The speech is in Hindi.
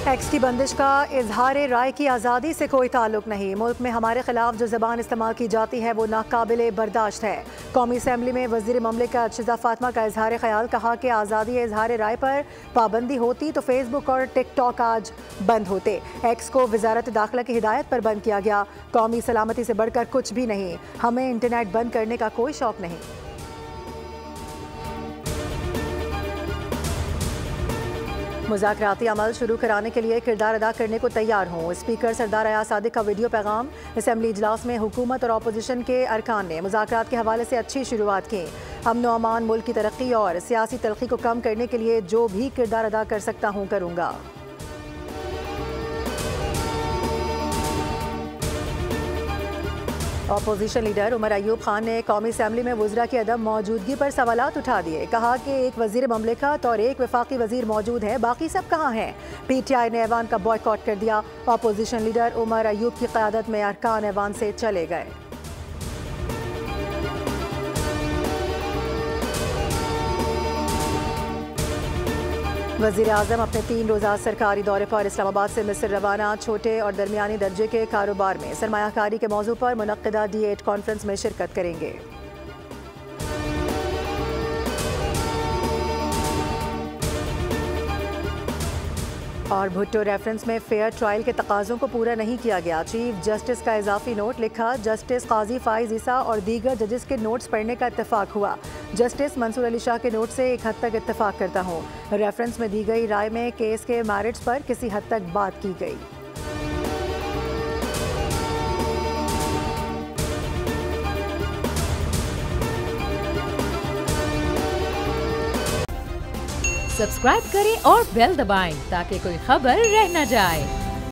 एक्स की बंदिश का इजहार राय की आज़ादी से कोई ताल्लुक नहीं। मुल्क में हमारे खिलाफ जो ज़बान इस्तेमाल की जाती है वो नाकाबिले बर्दाश्त है। कौमी असम्बली में वज़ीर ममलिकत शिजा फातिमा का इजहार ख्याल, कहा कि आज़ादी इजहार राय पर पाबंदी होती तो फेसबुक और टिकटॉक आज बंद होते। एक्स को वजारत दाखिला की हिदायत पर बंद किया गया। कौमी सलामती से बढ़कर कुछ भी नहीं, हमें इंटरनेट बंद करने का कोई शौक नहीं। मुज़ाकराती अमल शुरू कराने के लिए किरदार अदा करने को तैयार हों। स्पीकर सरदार अयाज सादिक का वीडियो पैगाम। असम्बली इजलास में हुकूमत और अपोजिशन के अरकान ने मुज़ाकरात के हवाले से अच्छी शुरुआत की। अमन व अमान, मुल्क की तरक्की और सियासी तलखी को कम करने के लिए जो भी किरदार अदा कर सकता हूँ करूँगा। अपोजिशन लीडर उमर अयूब खान ने कौमी असम्बली में वज़रा की अदम मौजूदगी पर सवालात उठा दिए। कहा कि एक वज़ीर ममलिकत और एक वफाकी वज़ीर मौजूद है, बाकी सब कहाँ हैं। PTI ने ऐवान का बॉयकॉट कर दिया। अपोजिशन लीडर उमर अयूब की क़यादत में अरकान ऐवान से चले गए। वज़ीर आज़म अपने 3 रोज़ा सरकारी दौरे पर इस्लामाबाद से मिस्र रवाना। छोटे और दरमियानी दर्जे के कारोबार में सरमायाकारी के मौजू पर मुनक्किदा D8 कॉन्फ्रेंस में शिरकत करेंगे। और भुट्टो रेफरेंस में फेयर ट्रायल के तकाज़ों को पूरा नहीं किया गया। चीफ जस्टिस का इजाफी नोट लिखा। जस्टिस काजी फाइज ईसा और दीगर जजेस के नोट्स पढ़ने का इत्तेफाक हुआ। जस्टिस मंसूर अली शाह के नोट से एक हद तक इत्तेफाक करता हूँ। रेफरेंस में दी गई राय में केस के मैरिट्स पर किसी हद तक बात की गई। सब्सक्राइब करें और बेल दबाएं ताकि कोई खबर रह न जाए।